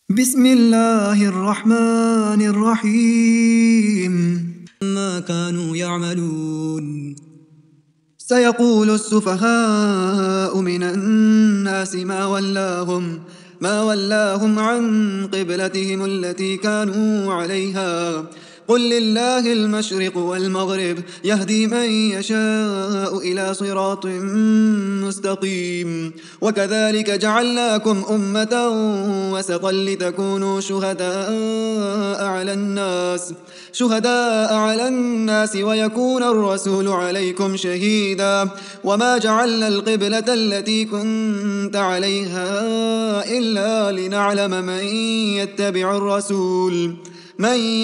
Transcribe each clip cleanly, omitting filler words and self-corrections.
بسم الله الرحمن الرحيم. ما كانوا يعملون. سيقول السفهاء من الناس ما ولاهم عن قبلتهم التي كانوا عليها. قل لله المشرق والمغرب يهدي من يشاء إلى صراط مستقيم. وكذلك جعلناكم أمة وسطا لتكونوا شهداء على الناس ويكون الرسول عليكم شهيدا. وما جعلنا القبلة التي كنت عليها إلا لنعلم من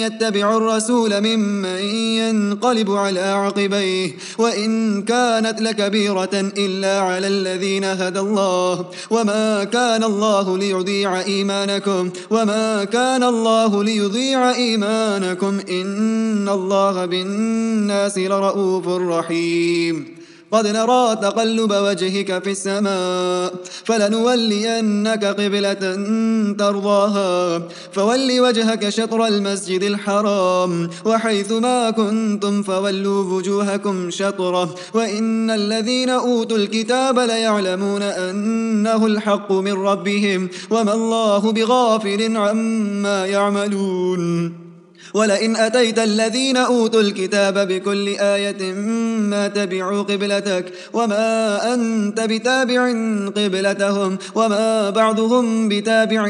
يتبع الرسول ممن ينقلب على عقبيه، وإن كانت لكبيرة إلا على الذين هدى الله. وما كان الله ليضيع إيمانكم إن الله بالناس لرؤوف رحيم. قد نرى تقلب وجهك في السماء فلنولينك قبلة ترضاها، فول وجهك شطر المسجد الحرام، وحيث ما كنتم فولوا وجوهكم شطره. وإن الذين أوتوا الكتاب ليعلمون أنه الحق من ربهم، وما الله بغافل عما يعملون. ولئن أتيت الذين أوتوا الكتاب بكل آية ما تبعوا قبلتك، وما أنت بتابع قبلتهم، وما بعضهم بتابع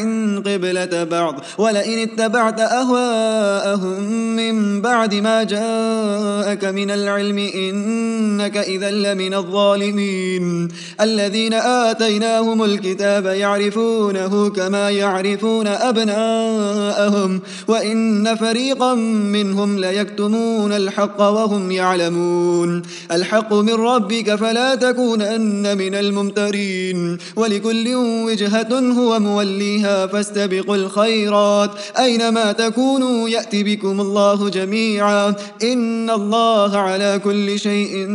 قبلة بعض. ولئن اتبعت أهواءهم من بعد ما جاءك من العلم إنك إذا لمن الظالمين. الذين آتيناهم الكتاب يعرفونه كما يعرفون أبناءهم، وإن فريقا منهم ليكتمون الحق وهم يعلمون. الحق من ربك فلا تكونن من الممترين. ولكل وجهة هو موليها فاستبقوا الخيرات أينما تكونوا يأتي بكم الله جميعا إن الله على كل شيء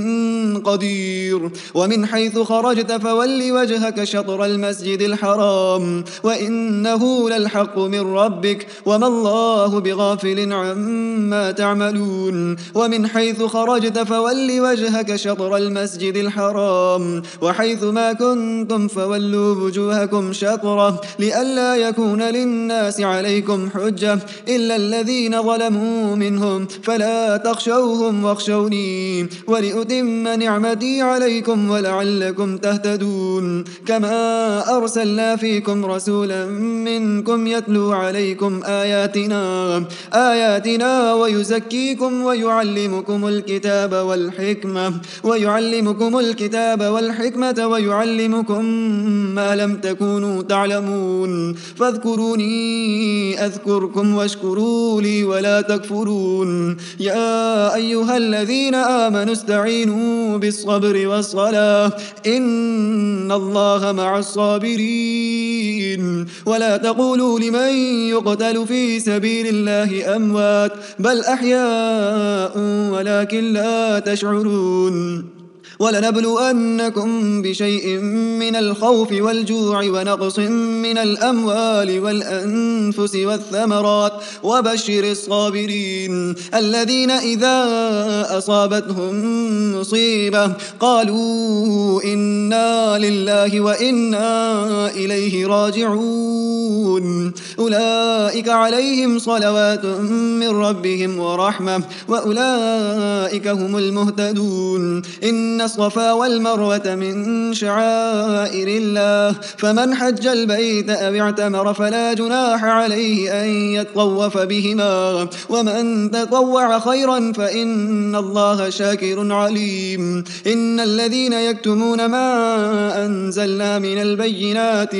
قدير. ومن حيث خرجت فول وجهك شطر المسجد الحرام وإنه للحق من ربك، وما الله بغافل عما تعملون. ومن حيث خرجت فول وجهك شطر المسجد الحرام وحيث ما كنتم فولوا وجوهكم شطره، لئلا يكون للناس عليكم حجة إلا الذين ظلموا منهم، فلا تخشوهم واخشوني ولأتم نعمتي عليكم ولعلكم تهتدون. كما أرسلنا فيكم رسولا منكم يتلو عليكم آياتنا ويزكيكم ويعلمكم الكتاب والحكمة ويعلمكم ما لم تكونوا تعلمون. فاذكروني أذكركم واشكروا لي ولا تكفرون. يا أيها الذين آمنوا استعينوا بالصبر والصلاة إن الله مع الصابرين. ولا تقولوا لمن يقتل في سبيل الله أموات بل أحياء ولكن لا تشعرون. ولنبلونكم بشيء من الخوف والجوع ونقص من الأموال والأنفس والثمرات وبشر الصابرين الذين إذا أصابتهم مصيبة قالوا إنا لله وإنا إليه راجعون. أولئك عليهم صلوات من ربهم ورحمة وأولئك هم المهتدون. إن الصفا والمروة من شعائر الله فمن حج البيت أو اعتمر فلا جناح عليه أن يطوف بهما ومن تطوع خيرا فإن الله شاكر عليم. إن الذين يكتمون ما أنزلنا من البينات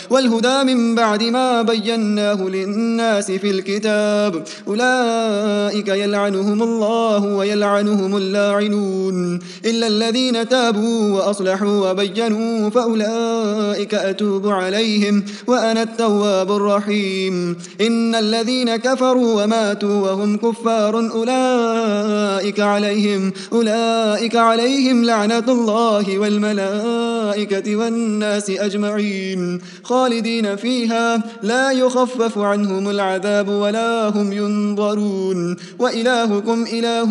والهدى من بعد ما بيناه للناس في الكتاب أولئك يلعنهم الله ويلعنهم اللاعنون. إلا الذين تابوا وأصلحوا وبينوا فأولئك أتوب عليهم وأنا التواب الرحيم. إن الذين كفروا وماتوا وهم كفار أولئك عليهم لعنة الله والملائكة والناس أجمعين خالدين فيها لا يخفف عنهم العذاب ولا هم ينظرون. وإلهكم إله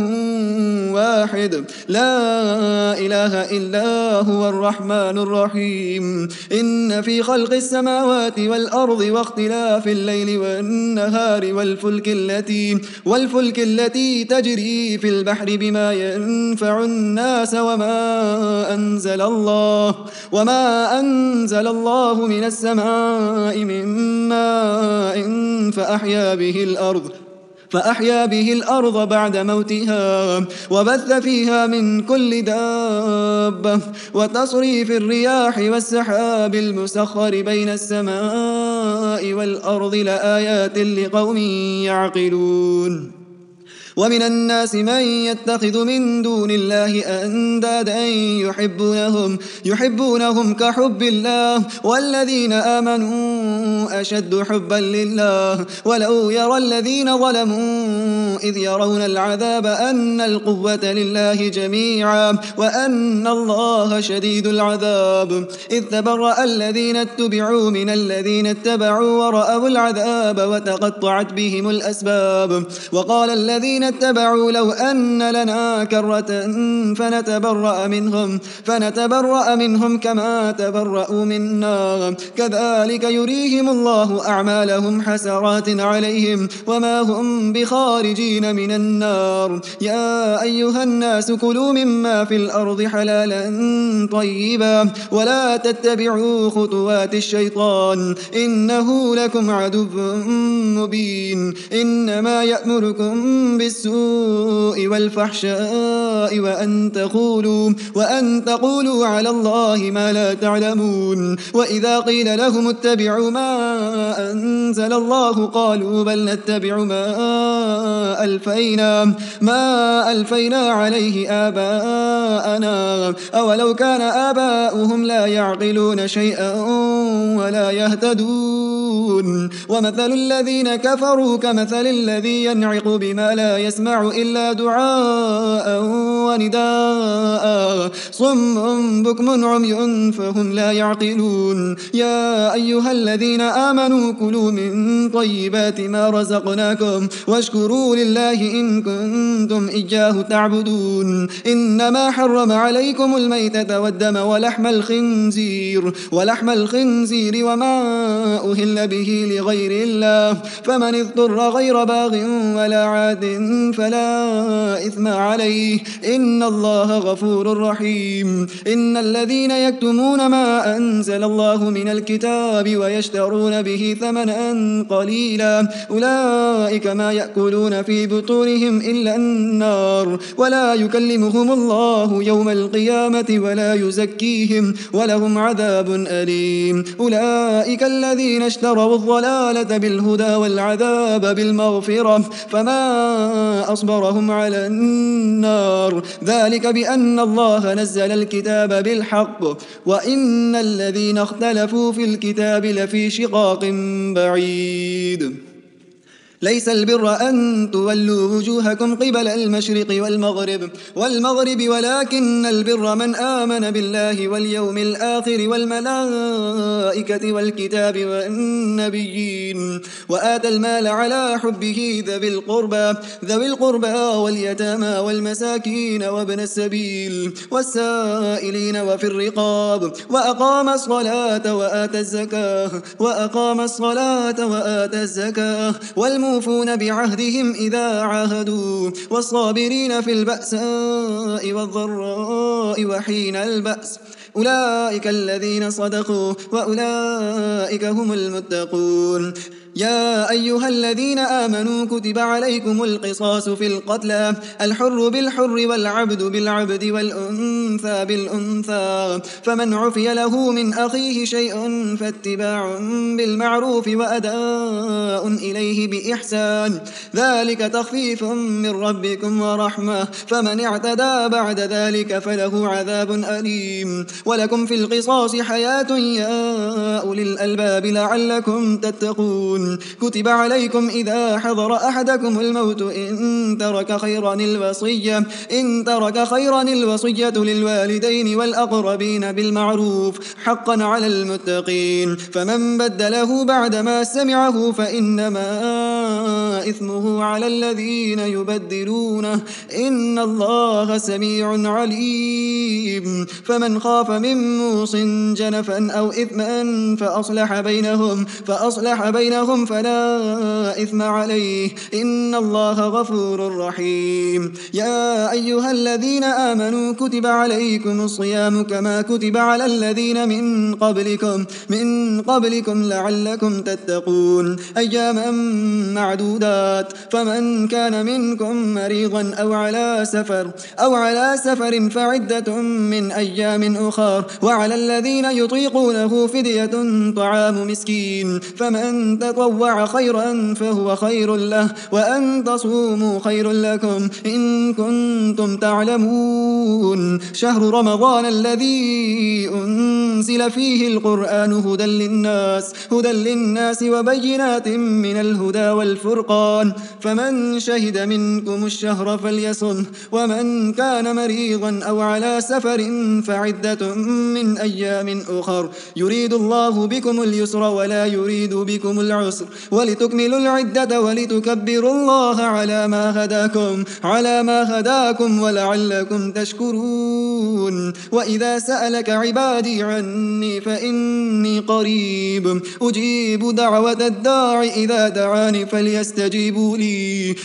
واحد لا إله إلا هو الرحمن الرحيم. إن في خلق السماوات والأرض واختلاف الليل والنهار والفلك التي تجري في البحر بما ينفع الناس وما أنزل الله من السماء من ماء فأحيا به الأرض بعد موتها وبث فيها من كل دابة وتصريف الرياح والسحاب المسخر بين السماء والأرض لآيات لقوم يعقلون. ومن الناس من يتخذ من دون الله أندادا يحبونهم كحب الله والذين آمنوا أشد حبا لله. ولو يرى الذين ظلموا إذ يرون العذاب أن القوة لله جميعا وأن الله شديد العذاب. إذ تبرأ الذين اتبعوا من الذين اتبعوا ورأوا العذاب وتقطعت بهم الأسباب. وقال الذين اتبعوا لو أن لنا كرة فنتبرأ منهم كما تبرأوا منا كذلك يريهم الله أعمالهم حسرات عليهم وما هم بخارجين من النار. يا أيها الناس كلوا مما في الأرض حلالا طيبا ولا تتبعوا خطوات الشيطان إنه لكم عدو مبين. إنما يأمركم بالسوء والفحشاء وأن تقولوا على الله ما لا تعلمون. وإذا قيل لهم اتبعوا ما أنزل الله قالوا بل نتبع ما ألفينا عليه آباءنا أولو كان آباؤهم لا يعقلون شيئا ولا يهتدون. ومثل الذين كفروا كمثل الذي ينعق بما لا يسمع إلا دعاء ونداء صم بكم عمي فهم لا يعقلون. يا أيها الذين آمنوا كلوا من طيبات ما رزقناكم واشكروا لله إن كنتم إياه تعبدون. إنما حرم عليكم الميتة والدم ولحم الخنزير وما أهل به لغير الله فمن اضطر غير باغ ولا عاد فلا إثم عليه إن الله غفور رحيم. إن الذين يكتمون ما أنزل الله من الكتاب ويشترون به ثمنا قليلا أولئك ما يأكلون في بطونهم إلا النار ولا يكلمهم الله يوم القيامة ولا يزكيهم ولهم عذاب أليم. أولئك الذين اشتروا الضلالة بالهدى والعذاب بالمغفرة فما أصبرهم على النار ذلك بأن الله نزل الكتاب بالحق وإن الذين اختلفوا في الكتاب لفي شقاق بعيد. ليس البر أن تولوا وجوهكم قبل المشرق والمغرب ولكن البر من آمن بالله واليوم الآخر والملائكة والكتاب والنبيين وآتى المال على حبه ذوي القربى واليتامى والمساكين وابن السبيل والسائلين وفي الرقاب وأقام الصلاة وآتى الزكاة والموفون بعهدهم إذا عاهدوا والصابرين في البأساء والضراء وحين البأس أولئك الذين صدقوا وأولئك هم المتقون. يا أيها الذين آمنوا كتب عليكم القصاص في القتلى، الحر بالحر والعبد بالعبد والأنثى بالأنثى، فمن عفي له من أخيه شيء فاتباع بالمعروف وأداء إليه بإحسان، ذلك تخفيف من ربكم ورحمة، فمن اعتدى بعد ذلك فله عذاب أليم. ولكم في القصاص حياة يا أولي الألباب لعلكم تتقون. كتب عليكم إذا حضر أحدكم الموت إن ترك خيرا الوصية للوالدين والأقربين بالمعروف حقا على المتقين، فمن بدله بعدما سمعه فإنما إثمه على الذين يبدلونه، إن الله سميع عليم. فمن خاف من موص جنفا أو إثما فأصلح بينهم فلا إثم عليه، إن الله غفور رحيم. يا أيها الذين آمنوا كتب عليكم الصيام كما كتب على الذين من قبلكم لعلكم تتقون، أياما معدودات، فمن كان منكم مريضا أو على سفر فعدة من أيام أخر، وعلى الذين يطيقونه فدية طعام مسكين، فمن تطوع خيرا فهو خير له، وأن تصوموا خير لكم إن كنتم تعلمون. شهر رمضان الذي أنزل فيه القرآن هدى للناس وبينات من الهدى والفرقان، فمن شهد منكم الشهر فليصم، ومن كان مريضا أو على سفر فعدة من أيام أخر، يريد الله بكم اليسر ولا يريد بكم العسر، ولتكملوا العدة ولتكبروا الله على ما هداكم ولعلكم تشكرون. وإذا سألك عبادي عني فإني قريب أجيب دعوة الداع إذا دعاني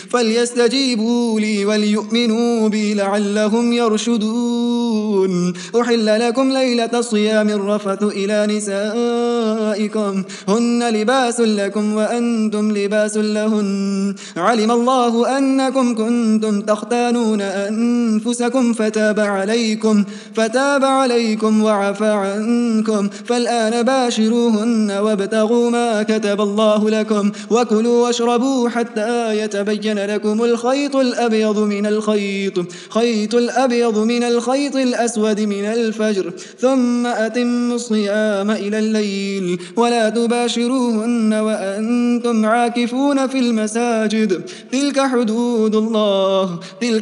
فليستجيبوا لي وليؤمنوا بي لعلهم يرشدون. أحل لكم ليلة الصيام الرفث إلى نسائكم هن لباس لكم وأنتم لباس لهن، علم الله أنكم كنتم تختانون أنفسكم فتاب عليكم وعفى عنكم، فالآن باشروهن وابتغوا ما كتب الله لكم، وكلوا واشربوا حتى يتبين لكم الخيط الأبيض من الخيط الأسود من الفجر، ثم أتموا الصيام إلى الليل، ولا تباشروهن وأنتم عاكفون في المساجد، تلك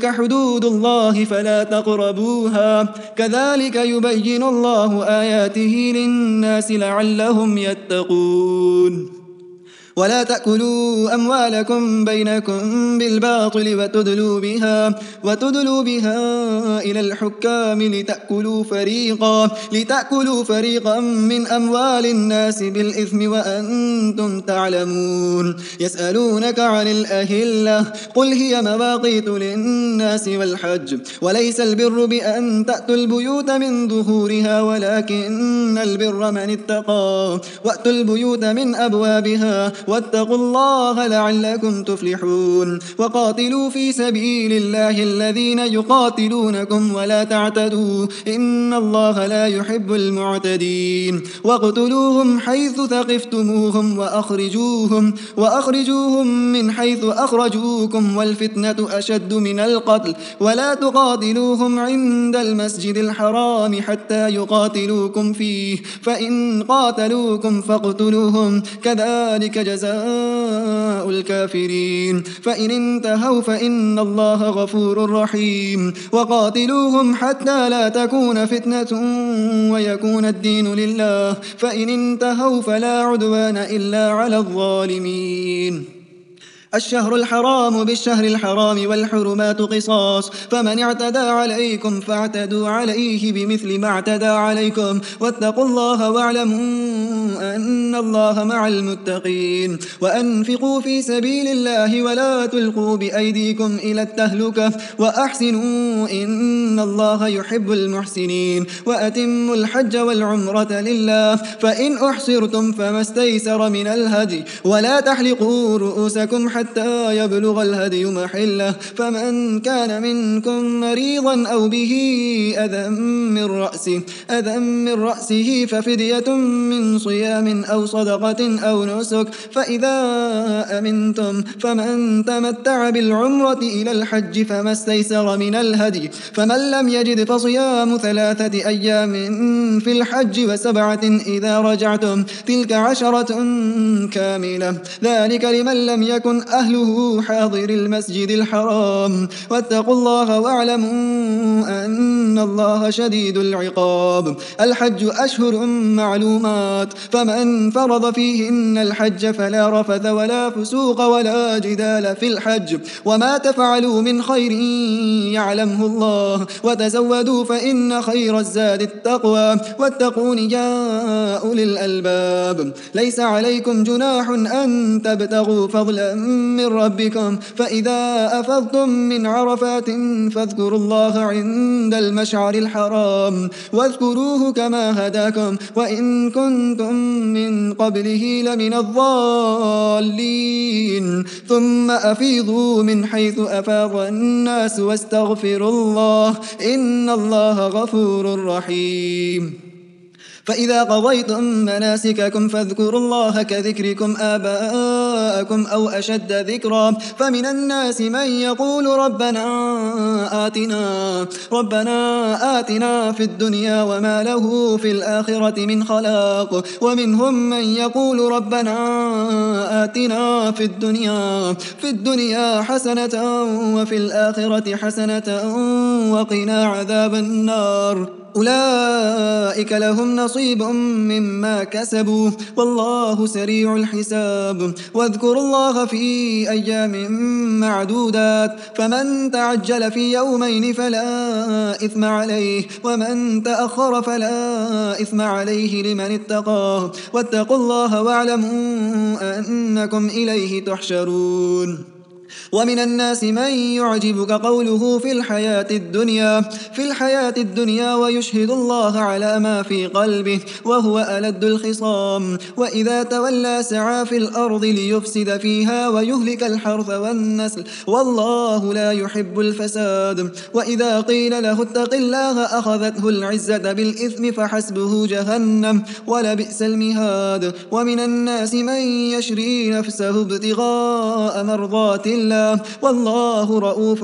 حدود الله فلا تقربوها، كذلك يبين الله آياته للناس لعلهم يتقون. ولا تأكلوا أموالكم بينكم بالباطل وتدلوا بها إلى الحكام لتأكلوا فريقا من أموال الناس بالإثم وأنتم تعلمون. يسألونك عن الأهلة قل هي مواقيت للناس والحج، وليس البر بأن تأتوا البيوت من ظهورها ولكن البر من اتقى، وأتوا البيوت من أبوابها واتقوا الله لعلكم تفلحون. وقاتلوا في سبيل الله الذين يقاتلونكم ولا تعتدوا إن الله لا يحب المعتدين. واقتلوهم حيث ثقفتموهم وأخرجوهم من حيث أخرجوكم، والفتنة أشد من القتل، ولا تقاتلوهم عند المسجد الحرام حتى يقاتلوكم فيه، فإن قاتلوكم فاقتلوهم، كذلك جزاء الكافرين. فإن انتهوا فإن الله غفور رحيم. وقاتلوهم حتى لا تكون فتنة ويكون الدين لله، فإن انتهوا فلا عدوان إلا على الظالمين. الشهر الحرام بالشهر الحرام والحرمات قصاص، فمن اعتدى عليكم فاعتدوا عليه بمثل ما اعتدى عليكم، واتقوا الله واعلموا أن الله مع المتقين. وأنفقوا في سبيل الله ولا تلقوا بأيديكم إلى التهلكة وأحسنوا إن الله يحب المحسنين. وأتموا الحج والعمرة لله، فإن أحصرتم فما استيسر من الهدي، ولا تحلقوا رؤوسكم حتى يبلغ الهدي محله، فمن كان منكم مريضا أو به أذى من رأسه ففدية من صيام أو صدقة أو نسك، فإذا أمنتم فمن تمتع بالعمرة إلى الحج فما استيسر من الهدي، فمن لم يجد فصيام 3 أيام في الحج و7 إذا رجعتم، تلك 10 كاملة، ذلك لمن لم يكن أهله حاضر المسجد الحرام. واتقوا الله واعلموا أن الله شديد العقاب. الحج أشهر معلومات، فمن فرض فيهن الحج فلا رفث ولا فسوق ولا جدال في الحج، وما تفعلوا من خير يعلمه الله، وتزودوا فإن خير الزاد التقوى، واتقون يا أولي الألباب. ليس عليكم جناح أن تبتغوا فضلا من ربكم، فإذا أفضتم من عرفات فاذكروا الله عند المشعر الحرام، واذكروه كما هداكم وإن كنتم من قبله لمن الضالين. ثم أفيضوا من حيث أفاض الناس واستغفروا الله إن الله غفور رحيم. فإذا قضيتم مناسككم فاذكروا الله كذكركم آباءكم أو أشد ذكرا، فمن الناس من يقول ربنا آتنا في الدنيا وما له في الآخرة من خلاق، ومنهم من يقول ربنا آتنا في الدنيا حسنة وفي الآخرة حسنة وقنا عذاب النار. أولئك لهم نصيب مما كسبوا والله سريع الحساب. واذكروا الله في أيام معدودات، فمن تعجل في يومين فلا إثم عليه، ومن تأخر فلا إثم عليه لمن اتقاه. واتقوا الله واعلموا أنكم إليه تحشرون. ومن الناس من يعجبك قوله في الحياة الدنيا ويشهد الله على ما في قلبه وهو ألد الخصام، وإذا تولى سعى في الأرض ليفسد فيها ويهلك الحرث والنسل والله لا يحب الفساد. وإذا قيل له اتق الله أخذته العزة بالإثم فحسبه جهنم ولبئس المهاد. ومن الناس من يشري نفسه ابتغاء مرضات الله والله رؤوف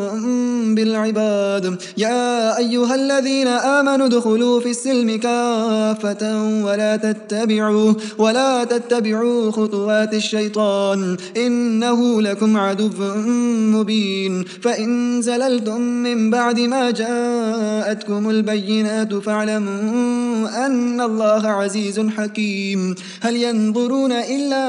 بالعباد. يا أيها الذين آمنوا ادخلوا في السلم كافة ولا تتبعوا خطوات الشيطان إنه لكم عدو مبين. فإن زللتم من بعد ما جاءتكم البينات فاعلموا أن الله عزيز حكيم. هل ينظرون إلا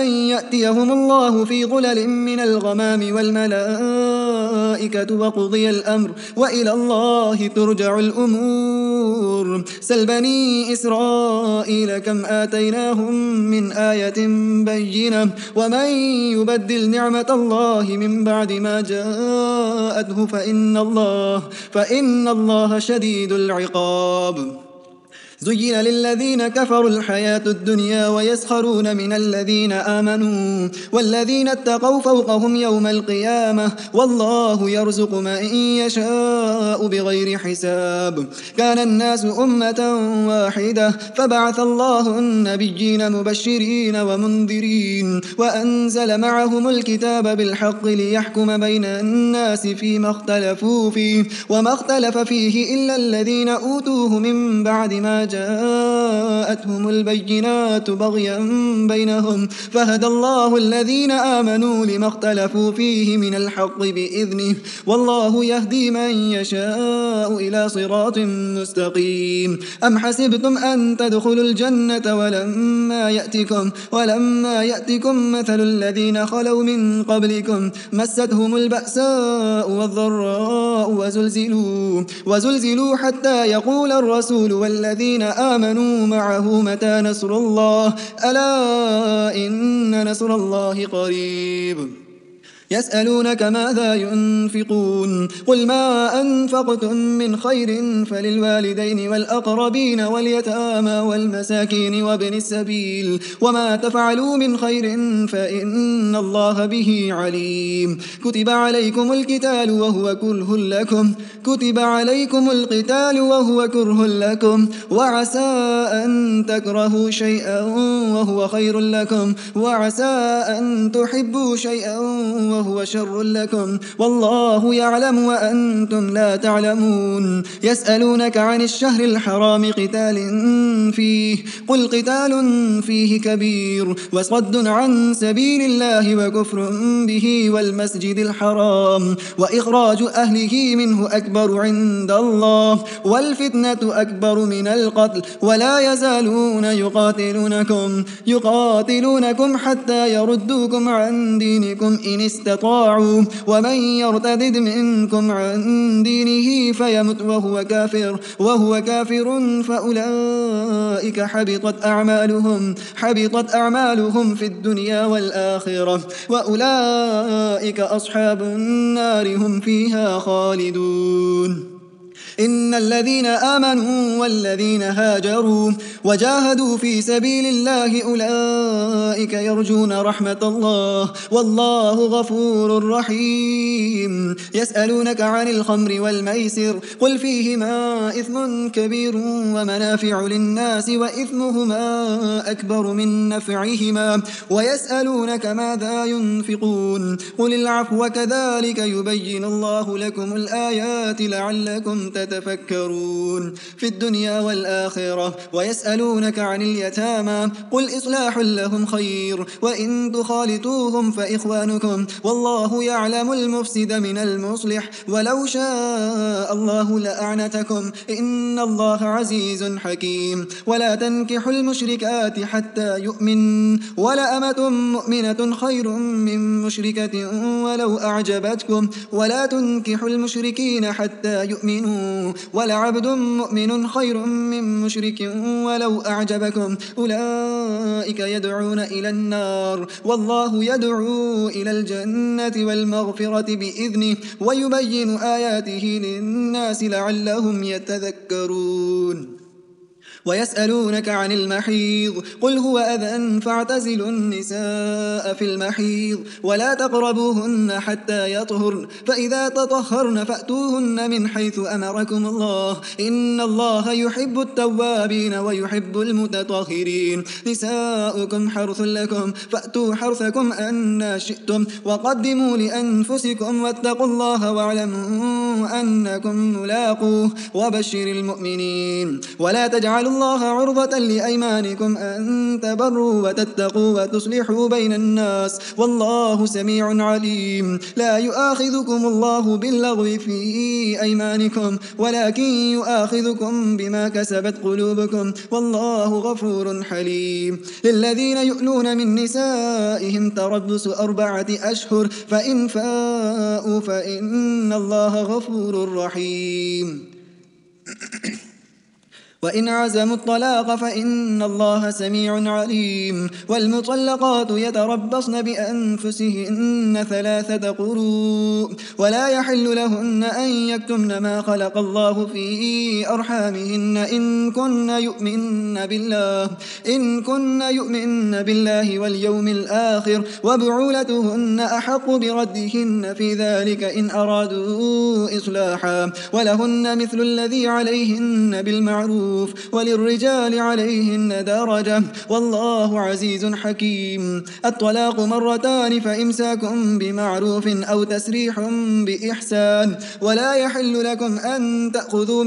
أن يأتيهم الله في ظلل من الغمام والملائكة وقضي الأمر وإلى الله ترجع الأمور. سل بني إسرائيل كم آتيناهم من آية بينة ومن يبدل نعمة الله من بعد ما جاءته فإن الله شديد العقاب. زين للذين كفروا الحياة الدنيا ويسخرون من الذين آمنوا والذين اتقوا فوقهم يوم القيامة والله يرزق من يشاء بغير حساب. كان الناس أمة واحدة فبعث الله النبيين مبشرين ومنذرين وأنزل معهم الكتاب بالحق ليحكم بين الناس فيما اختلفوا فيه وما اختلف فيه إلا الذين أوتوه من بعد ما جاءتهم البينات بغيا بينهم فهدى الله الذين آمنوا لما اختلفوا فيه من الحق بإذنه والله يهدي من يشاء إلى صراط مستقيم. أم حسبتم أن تدخلوا الجنة ولما يأتكم مثل الذين خلوا من قبلكم مستهم البأساء والضراء وزلزلوا حتى يقول الرسول والذين آمنوا معه متى نصر الله ألا إن نصر الله قريب. يسألونك ماذا ينفقون قل ما أنفقتم من خير فللوالدين والأقربين واليتامى والمساكين وابن السبيل وما تفعلوا من خير فإن الله به عليم. كتب عليكم القتال وهو كره لكم وعسى أن تكرهوا شيئا وهو خير لكم وعسى أن تحبوا شيئا وهو شر لكم والله يعلم وأنتم لا تعلمون. يسألونك عن الشهر الحرام قتال فيه قل قتال فيه كبير وصد عن سبيل الله وكفر به والمسجد الحرام وإخراج أهله منه أكبر عند الله والفتنة أكبر من القتل ولا يزالون يقاتلونكم حتى يردوكم عن دينكم إن استطاعوا ومن يرتد منكم عن دينه فيمت وهو كافر فأولئك حبطت أعمالهم في الدنيا والآخرة وأولئك أصحاب النار هم فيها خالدون. إن الذين آمنوا والذين هاجروا وجاهدوا في سبيل الله أولئك يرجون رحمة الله والله غفور رحيم. يسألونك عن الخمر والميسر قل فيهما إثم كبير ومنافع للناس وإثمهما أكبر من نفعهما ويسألونك ماذا ينفقون قل العفو كذلك يبين الله لكم الآيات لعلكم تتفكرون في الدنيا والآخرة. ويسألونك عن اليتامى قل إصلاح لهم خير وإن تخالطوهم فإخوانكم والله يعلم المفسد من المصلح ولو شاء الله لأعنتكم إن الله عزيز حكيم. ولا تنكحوا المشركات حتى يؤمن ولأمة مؤمنة خير من مشركة ولو أعجبتكم ولا تنكحوا المشركين حتى يؤمنوا ولعبد مؤمن خير من مشرك ولو أعجبكم أولئك يدعون إلى النار والله يدعو إلى الجنة والمغفرة بإذنه ويبين آياته للناس لعلهم يتذكرون. ويسألونك عن المحيض قل هو أذى فاعتزلوا النساء في المحيض ولا تقربوهن حتى يطهرن فإذا تطهرن فأتوهن من حيث أمركم الله إن الله يحب التوابين ويحب المتطهرين. نساؤكم حرث لكم فأتوا حرثكم أن شئتم وقدموا لأنفسكم واتقوا الله واعلموا أنكم ملاقوه وبشر المؤمنين. ولا تجعلوا الله عرضة لأيمانكم أن تبروا وتتقوا وتصلحوا بين الناس والله سميع عليم. لا يؤاخذكم الله باللغو في أيمانكم ولكن يؤاخذكم بما كسبت قلوبكم والله غفور حليم. للذين يؤلون من نسائهم تربص 4 أشهر فإن فاءوا فإن الله غفور رحيم. وإن عزموا الطلاق فإن الله سميع عليم. والمطلقات يتربصن بأنفسهن 3 قروء ولا يحل لهن أن يكتمن ما خلق الله في أرحامهن إن كن يؤمن بالله واليوم الآخر وبعولتهن أحق بردهن في ذلك إن أرادوا إصلاحا ولهن مثل الذي عليهن بالمعروف بالمعروف وللرجال عليهن درجة والله عزيز حكيم. الطلاق مرتان فإمساك بمعروف أو تسريح بإحسان ولا يحل لكم أن تأخذوا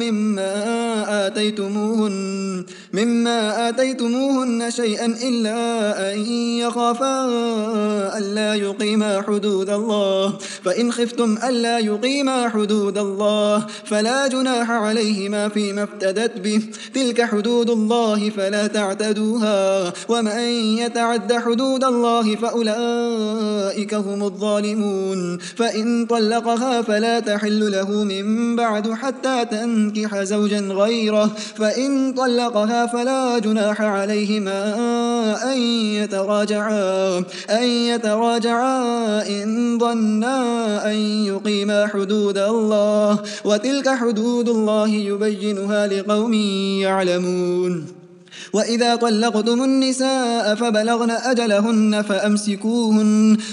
مما آتيتموهن شيئا إلا أن يخافا ألا يقيما حدود الله فإن خفتم ألا يقيما حدود الله فلا جناح عليهما فيما افتدت به تلك حدود الله فلا تعتدوها ومن يتعد حدود الله فأولئك هم الظالمون. فإن طلقها فلا تحل له من بعد حتى تنكح زوجا غيره فإن طلقها فلا جناح عليهما أن يتراجعا إن ظنا أن يقيما حدود الله وتلك حدود الله يبينها لقوم يعلمون. وإذا طلقتم النساء فبلغن أجلهن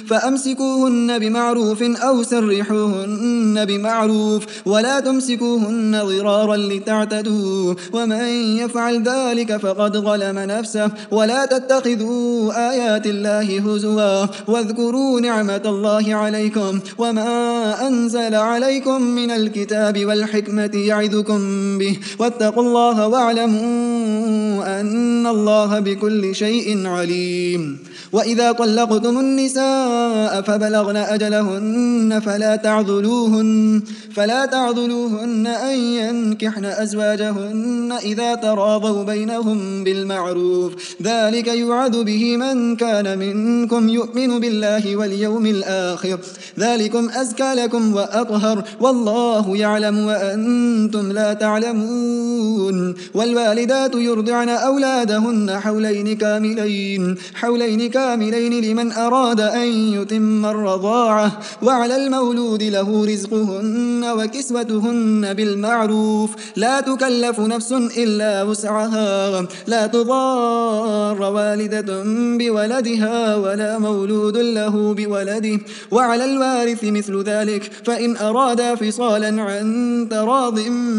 فأمسكوهن بمعروف أو سرحوهن بمعروف ولا تمسكوهن ضرارا لتعتدوا ومن يفعل ذلك فقد ظلم نفسه. ولا تتخذوا آيات الله هزوا واذكروا نعمة الله عليكم وما أنزل عليكم من الكتاب والحكمة يعظكم به واتقوا الله واعلموا أن الله بكل شيء عليم. وإذا طلقتم النساء فبلغن أجلهن فلا تعذلوهن أن ينكحن أزواجهن إذا تراضوا بينهم بالمعروف ذلك يوعظ به من كان منكم يؤمن بالله واليوم الآخر ذلكم أزكى لكم وأطهر والله يعلم وأنتم لا تعلمون. والوالدات يرضعن أولادهن حولين كاملين لمن أراد أن يتم الرضاعة وعلى المولود له رزقهن وكسوتهن بالمعروف لا تكلف نفس إلا وسعها لا تضار والدة بولدها ولا مولود له بولده وعلى الوارث مثل ذلك فإن أرادا فصالا عن تراض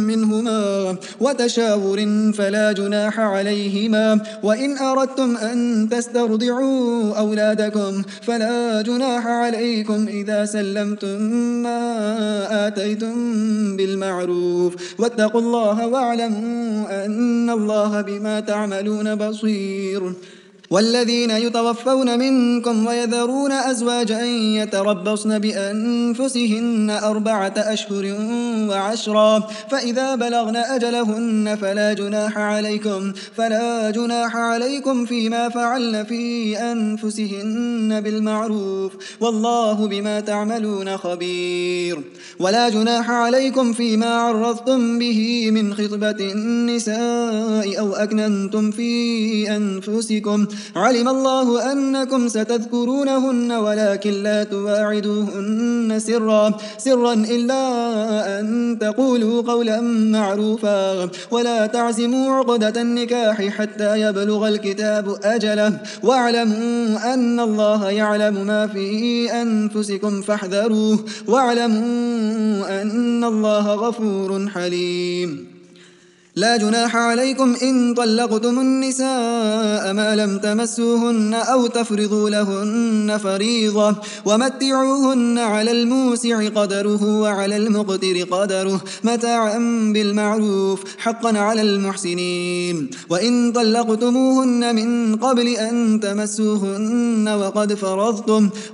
منهما وتشاور فلا جناح عليهما. وإن أردتم أن تسترضعوا أولادكم فلا جناح عليكم إذا سلمتم ما آتيتم بالمعروف واتقوا الله واعلموا أن الله بما تعملون بصير. والذين يتوفون منكم ويذرون أزواجا يتربصن بأنفسهن 4 أشهر وعشرا فإذا بلغن أجلهن فلا جناح عليكم فيما فعلن في أنفسهن بالمعروف والله بما تعملون خبير. ولا جناح عليكم فيما عرضتم به من خطبة النساء أو أكننتم في أنفسكم علم الله أنكم ستذكرونهن ولكن لا تواعدوهن سرا إلا أن تقولوا قولا معروفا ولا تعزموا عقدة النكاح حتى يبلغ الكتاب أجله واعلموا أن الله يعلم ما في أنفسكم فاحذروه واعلموا أن الله غفور حليم. لا جناح عليكم إن طلقتم النساء ما لم تمسوهن أو تفرضوا لهن فريضة ومتعوهن على الموسع قدره وعلى المقتر قدره متاعا بالمعروف حقا على المحسنين. وإن طلقتموهن من قبل أن تمسوهن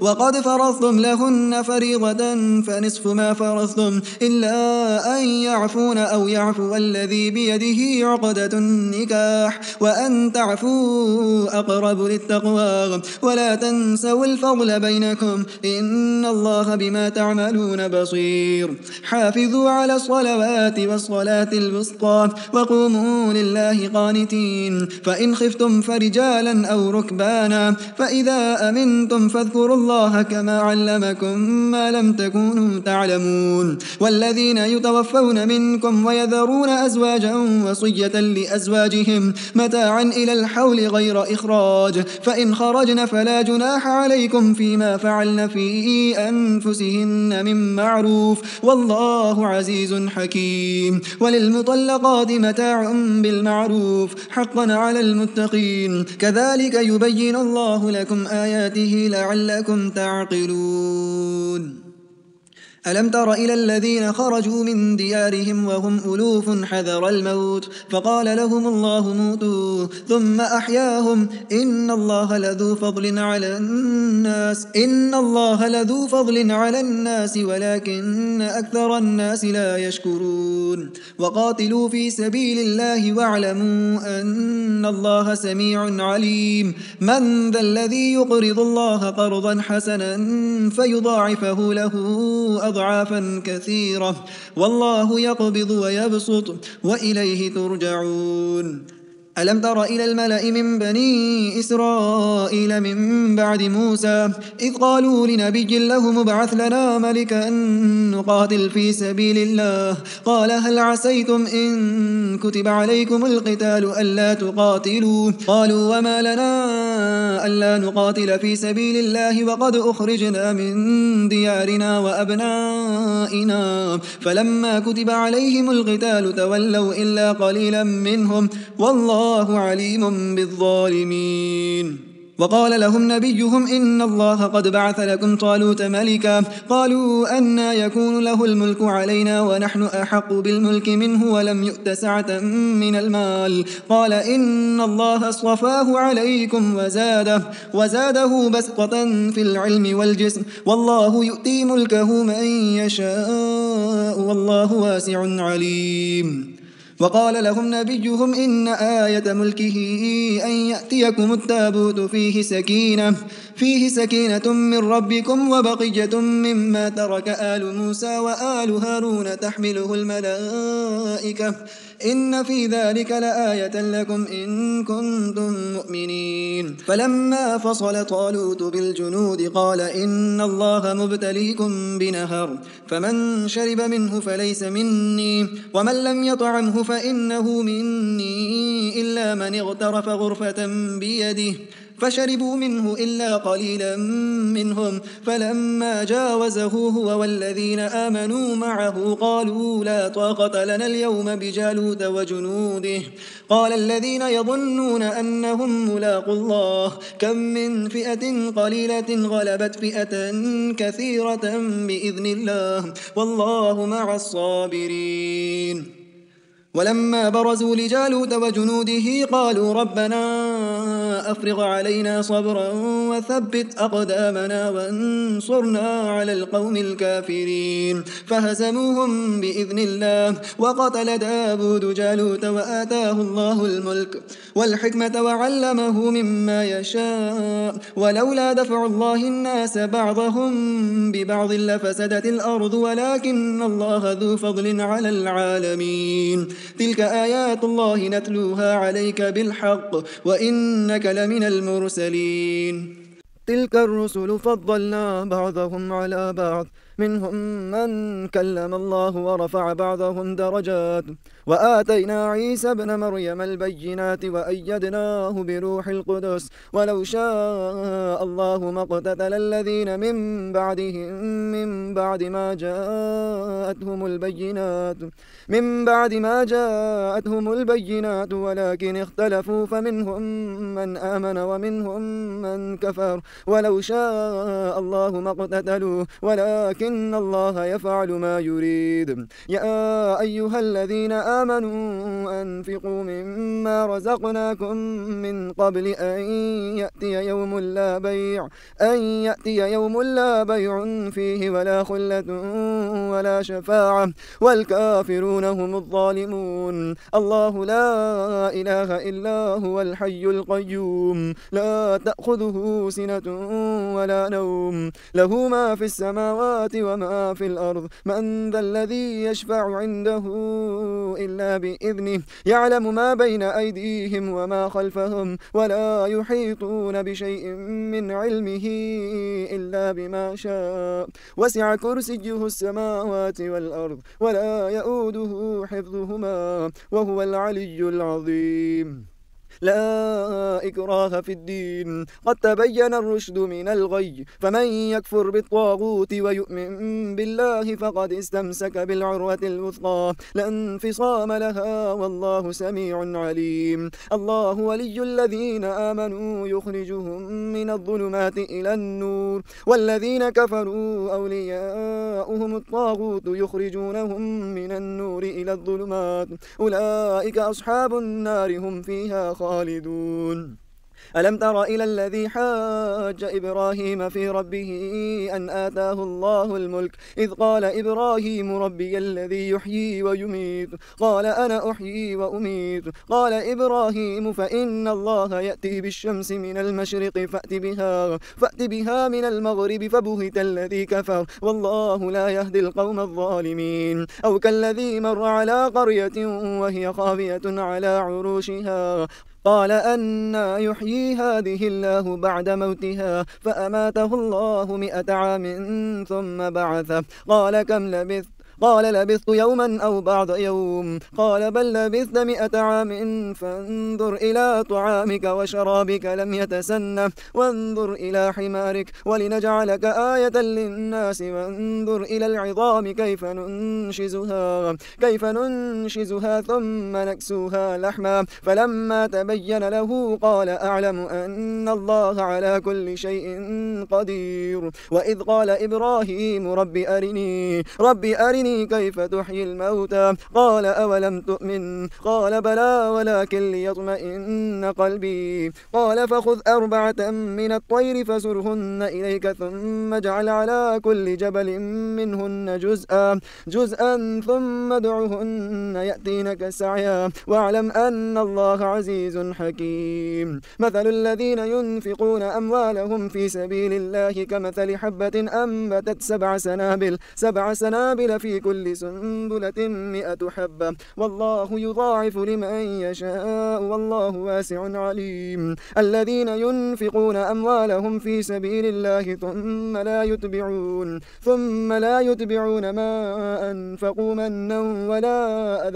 وقد فرضتم لهن فريضة فنصف ما فرضتم إلا أن يعفون أو يعفو الذي بيده عقدة النكاح وأن تعفوا أقرب للتقوى ولا تنسوا الفضل بينكم إن الله بما تعملون بصير. حافظوا على الصلوات والصلاة الوسطى وقوموا لله قانتين. فإن خفتم فرجالا أو ركبانا فإذا أمنتم فاذكروا الله كما علمكم ما لم تكونوا تعلمون. والذين يتوفون منكم ويذرون أزواجا وصية لأزواجهم متاعا إلى الحول غير إخراج، فإن خرجن فلا جناح عليكم فيما فعلن في أنفسهن من معروف، والله عزيز حكيم. وللمطلقات متاع بالمعروف حقا على المتقين، كذلك يبين الله لكم آياته لعلكم تعقلون. ألم تر إلى الذين خرجوا من ديارهم وهم ألوف حذر الموت فقال لهم الله موتوا ثم أحياهم إن الله لذو فضل على الناس ولكن أكثر الناس لا يشكرون. وقاتلوا في سبيل الله واعلموا أن الله سميع عليم. من ذا الذي يقرض الله قرضا حسنا فيضاعفه له أضعافا كثيرة، والله يقبض ويبسط وإليه ترجعون. ألم تر إلى الملأ من بني إسرائيل من بعد موسى إذ قالوا لنبي له مبعث لنا ملكا نقاتل في سبيل الله، قال هل عسيتم إن كتب عليكم القتال ألا تقاتلوا؟ قالوا وما لنا ألا نقاتل في سبيل الله وقد أخرجنا من ديارنا وأبنائنا، فلما كتب عليهم القتال تولوا إلا قليلا منهم، والله عليم بالظالمين. وقال لهم نبيهم إن الله قد بعث لكم طالوت ملكا، قالوا أنى يكون له الملك علينا ونحن أحق بالملك منه ولم يؤت سعة من المال، قال إن الله اصطفاه عليكم وزاده بسطة في العلم والجسم، والله يؤتي ملكه من يشاء والله واسع عليم. وقال لهم نبيهم إن آية ملكه أن يأتيكم التابوت فيه سكينة من ربكم وبقية مما ترك آل موسى وآل هارون تحمله الملائكة، إن في ذلك لآية لكم إن كنتم مؤمنين. فلما فصل طالوت بالجنود قال إن الله مبتليكم بنهر، فمن شرب منه فليس مني ومن لم يطعمه فإنه مني إلا من اغترف غرفة بيده، فشربوا منه إلا قليلا منهم، فلما جاوزه هو والذين آمنوا معه قالوا لا طاقة لنا اليوم بجالوت وجنوده. قال الذين يظنون أنهم ملاقوا الله كم من فئة قليلة غلبت فئة كثيرة بإذن الله والله مع الصابرين. ولما برزوا لجالوت وجنوده قالوا ربنا أفرغ علينا صبرا وثبت أقدامنا وانصرنا على القوم الكافرين، فهزموهم بإذن الله. وقتل داود جالوت وآتاه الله الملك والحكمة وعلمه مما يشاء، ولولا دفع الله الناس بعضهم ببعض لفسدت الأرض ولكن الله ذو فضل على العالمين. تلك آيات الله نتلوها عليك بالحق وإنك لمن المرسلين. تلك الرسل فضلنا بعضهم على بعض، منهم من كلم الله ورفع بعضهم درجات، وآتينا عيسى ابن مريم البينات وأيدناه بروح القدس، ولو شاء الله ما اقتتل الذين من بعدهم من بعد ما جاءتهم البينات ولكن اختلفوا فمنهم من آمن ومنهم من كفر، ولو شاء الله ما اقتتلوا ولكن الله يفعل ما يريد. يا أيها الذين آمنوا أنفقوا مما رزقناكم من قبل أن يأتي يوم لا بيع فيه ولا خلة ولا شفاعة والكافرون هم الظالمون. الله لا إله إلا هو الحي القيوم لا تأخذه سنة ولا نوم، له ما في السماوات وما في الأرض من ذا الذي يشفع عنده إلا بإذنه يعلم ما بين أيديهم وما خلفهم ولا يحيطون بشيء من علمه إلا بما شاء وسع كرسيه السماوات والأرض ولا يؤوده حفظهما وهو العلي العظيم. لا إكراه في الدين قد تبين الرشد من الغي فمن يكفر بالطاغوت ويؤمن بالله فقد استمسك بالعروة الوثقى لا انفصام لها والله سميع عليم. الله ولي الذين آمنوا يخرجهم من الظلمات إلى النور والذين كفروا أولياؤهم الطاغوت يخرجونهم من النور إلى الظلمات أولئك أصحاب النار هم فيها خالدون. ألم تر إلى الذي حاج إبراهيم في ربه أن آتاه الله الملك إذ قال إبراهيم ربي الذي يحيي ويميت قال أنا أحيي وأميت قال إبراهيم فإن الله يأتي بالشمس من المشرق فأت بها من المغرب فبهت الذي كفر والله لا يهدي القوم الظالمين. أو كالذي مر على قرية وهي خاوية على عروشها قال أنى يحيي هذه الله بعد موتها فأماته الله 100 عام ثم بعثه قال كم لبثت قال لبثت يوما أو بعض يوم قال بل لبثت 100 عام فانظر إلى طعامك وشرابك لم يتسنه وانظر إلى حمارك ولنجعلك آية للناس وانظر إلى العظام كيف ننشزها ثم نكسوها لحما فلما تبين له قال أعلم أن الله على كل شيء قدير. وإذ قال إبراهيم رب أرني كيف تحيي الموتى قال أولم تؤمن قال بلى ولكن ليطمئن قلبي قال فخذ 4 من الطير فسرهن إليك ثم اجعل على كل جبل منهن جزءا ثم ادعهن يأتينك سعيا واعلم أن الله عزيز حكيم. مثل الذين ينفقون أموالهم في سبيل الله كمثل حبة أنبتت 7 سنابل في كل سنبلة 100 حبة والله يضاعف لمن يشاء والله واسع عليم. الذين ينفقون أموالهم في سبيل الله ثم لا يتبعون ما أنفقوا منا ولا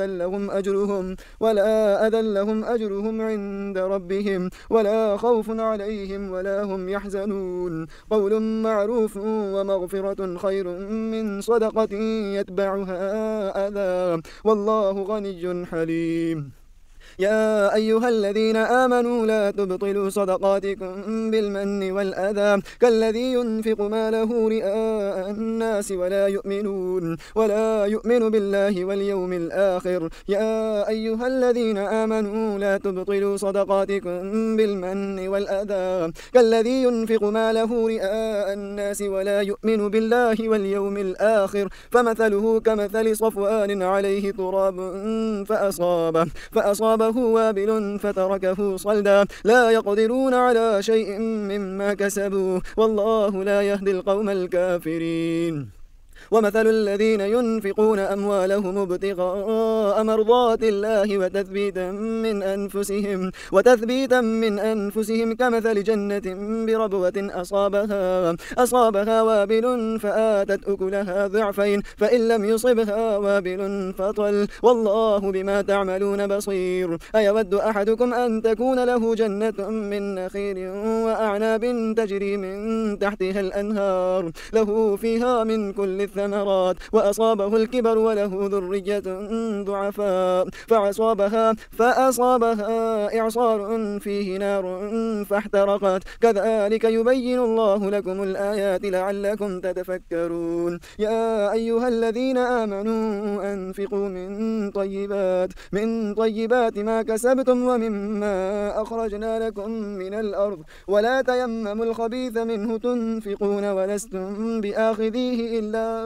أذى لهم أجرهم عند ربهم ولا خوف عليهم ولا هم يحزنون. قول معروف ومغفرة خير من صدقة يتبعها أذى والله غني حليم. يا أيها الذين آمنوا لا تبطلوا صدقاتكم بالمن والأذى كالذي ينفق ماله رئاء الناس ولا يؤمن بالله واليوم الآخر. يا أيها الذين آمنوا لا تبطلوا صدقاتكم بالمن والأذى كالذي ينفق ماله رئاء الناس ولا يؤمن بالله واليوم الآخر فمثله كمثل صفوان عليه تراب فأصابه وابل فتركه صلدا لا يقدرون على شيء مما كسبوا والله لا يهدي القوم الكافرين. ومثل الذين ينفقون أموالهم ابتغاء مرضات الله وتثبيتا من أنفسهم كمثل جنة بربوة أصابها وابل فآتت أكلها ضعفين فإن لم يصبها وابل فطل والله بما تعملون بصير. أيود أحدكم أن تكون له جنة من نخيل وأعناب تجري من تحتها الأنهار له فيها من كل الثمرات وأصابه الكبر وله ذرية ضعفاء فأصابها إعصار فيه نار فاحترقت كذلك يبين الله لكم الآيات لعلكم تتفكرون. يا أيها الذين آمنوا أنفقوا من طيبات ما كسبتم ومما أخرجنا لكم من الأرض ولا تيمموا الخبيث منه تنفقون ولستم بآخذيه إلا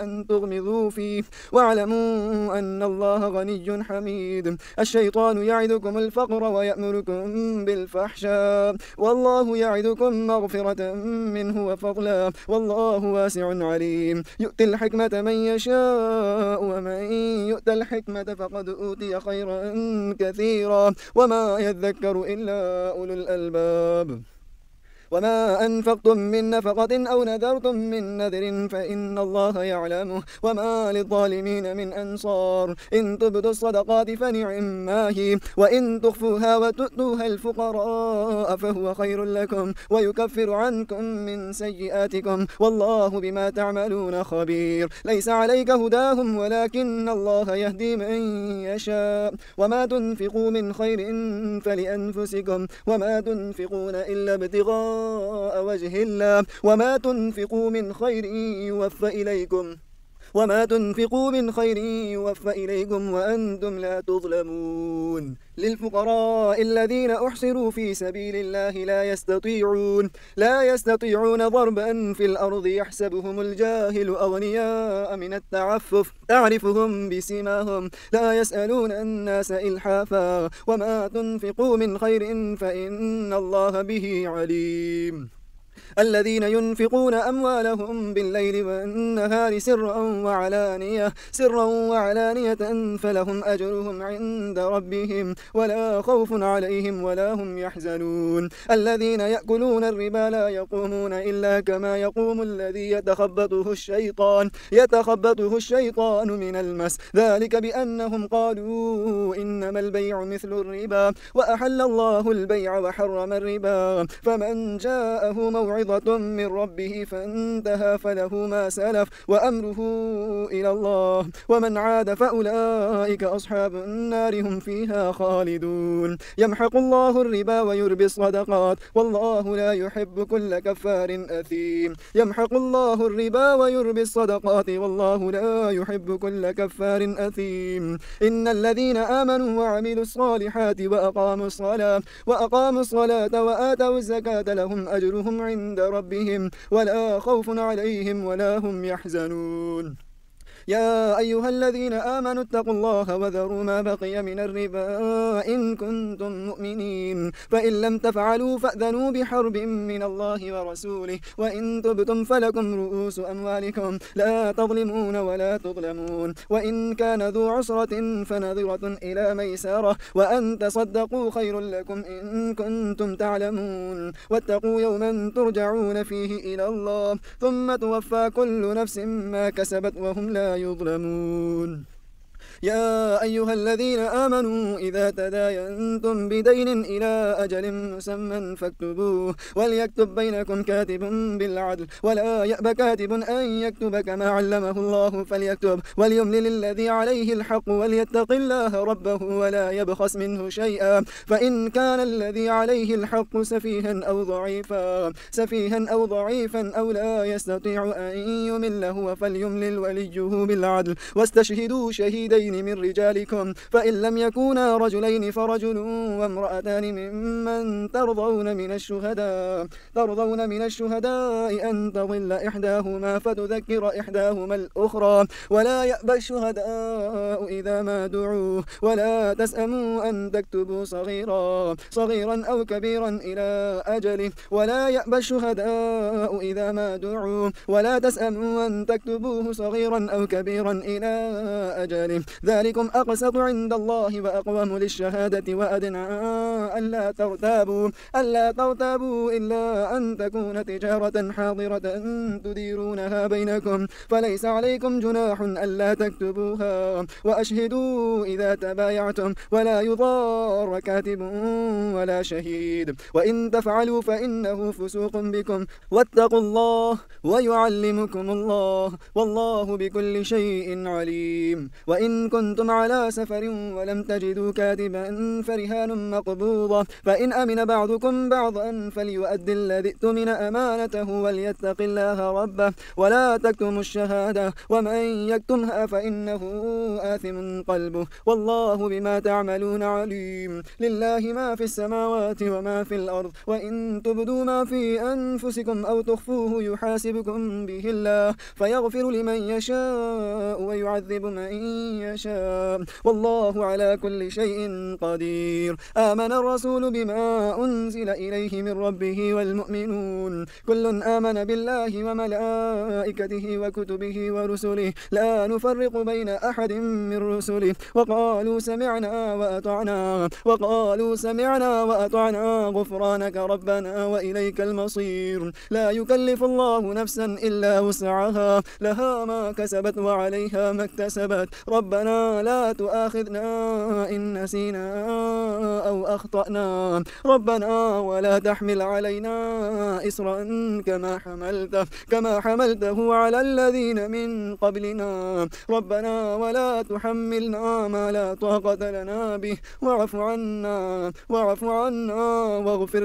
أن تغمضوا فيه واعلموا أن الله غني حميد. الشيطان يعدكم الفقر ويأمركم بالفحشاء والله يعدكم مغفرة منه وفضلا والله واسع عليم. يؤتي الحكمة من يشاء ومن يؤت الحكمة فقد أوتي خيرا كثيرا وما يذكر إلا أولو الألباب. وما أنفقتم من نفقة أو نذرتم من نذر فإن الله يعلمه وما للظالمين من أنصار. إن تبدوا الصدقات فنعما هي وإن تخفوها وتؤتوها الفقراء فهو خير لكم ويكفر عنكم من سيئاتكم والله بما تعملون خبير. ليس عليك هداهم ولكن الله يهدي من يشاء. وما تنفقوا من خير فلأنفسكم وما تنفقون إلا ابتغاء وجه الله وما تنفقوا من خير يوفى إليكم وأنتم لا تظلمون. للفقراء الذين أحصروا في سبيل الله لا يستطيعون ضربا في الأرض يحسبهم الجاهل أغنياء من التعفف تعرفهم بسيماهم لا يسألون الناس إلحافا وما تنفقوا من خير فإن الله به عليم. الذين ينفقون أموالهم بالليل والنهار سرا وعلانية فلهم أجرهم عند ربهم ولا خوف عليهم ولا هم يحزنون. الذين يأكلون الربا لا يقومون إلا كما يقوم الذي يتخبطه الشيطان من المس ذلك بأنهم قالوا إنما البيع مثل الربا وأحل الله البيع وحرم الربا. فمن جاءه موعظة من ربه فانتهى فله ما سلف وأمره إلى الله ومن عاد فأولئك أصحاب النار هم فيها خالدون. يمحق الله الربا ويربي الصدقات والله لا يحب كل كفار أثيم. يمحق الله الربا ويربي الصدقات والله لا يحب كل كفار أثيم. إن الذين آمنوا وعملوا الصالحات وأقاموا الصلاة وآتوا الزكاة لهم أجرهم عند ربهم ولا خوف عليهم ولا هم يحزنون. يا أيها الذين آمنوا اتقوا الله وذروا ما بقي من الربا إن كنتم مؤمنين فإن لم تفعلوا فأذنوا بحرب من الله ورسوله وإن تبتم فلكم رؤوس أموالكم لا تظلمون ولا تظلمون. وإن كان ذو عسرة فنظرة إلى ميسرة وأن تصدقوا خير لكم إن كنتم تعلمون. واتقوا يوما ترجعون فيه إلى الله ثم توفى كل نفس ما كسبت وهم لا يظلمون. يا أيها الذين آمنوا إذا تداينتم بدين إلى أجل مسمى فاكتبوه وليكتب بينكم كاتب بالعدل ولا يأب كاتب أن يكتب كما علمه الله فليكتب وليملل الذي عليه الحق وليتق الله ربه ولا يبخس منه شيئا فإن كان الذي عليه الحق سفيها أو ضعيفا أو لا يستطيع أن يمل هو فليملل وليه بالعدل واستشهدوا شهيدين من رجالكم فإن لم يكونا رجلين فرجل وامرأتان ممن ترضون من الشهداء أن تضل إحداهما فتذكر إحداهما الأخرى ولا يأبى الشهداء إذا ما دعوا ولا تسأموا أن تكتبوا صغيرا أو كبيرا إلى أجله ولا يأبى الشهداء إذا ما دعوا ولا تسأموا أن تكتبوه صغيرا أو كبيرا إلى أجله ذلكم أقسط عند الله وأقوم للشهادة وأدنى ألا ترتابوا إلا أن تكون تجارة حاضرة تديرونها بينكم فليس عليكم جناح ألا تكتبوها وأشهدوا إذا تبايعتم ولا يضار كاتب ولا شهيد وإن تفعلوا فإنه فسوق بكم واتقوا الله ويعلمكم الله والله بكل شيء عليم. وإن وإن كنتم على سفر ولم تجدوا كاتبا فرهان مقبوضة، فإن أمن بعضكم بعضا فليؤدي الذي اؤتمن أمانته وليتق الله ربه ولا تكتموا الشهادة ومن يكتمها فإنه آثم قلبه والله بما تعملون عليم. لله ما في السماوات وما في الأرض، وإن تبدوا ما في أنفسكم أو تخفوه يحاسبكم به الله فيغفر لمن يشاء ويعذب من يشاء والله على كل شيء قدير. آمن الرسول بما أنزل إليه من ربه والمؤمنون كل آمن بالله وملائكته وكتبه ورسله لا نفرق بين أحد من رسله وقالوا سمعنا وأطعنا غفرانك ربنا وإليك المصير. لا يكلف الله نفسا إلا وسعها لها ما كسبت وعليها ما اكتسبت ربنا لا تؤاخذنا إن نسينا أو أخطأنا ربنا ولا تحمل علينا إصرا كما حملته على الذين من قبلنا ربنا ولا تحملنا ما لا طاقة لنا به واعف عنا واغفر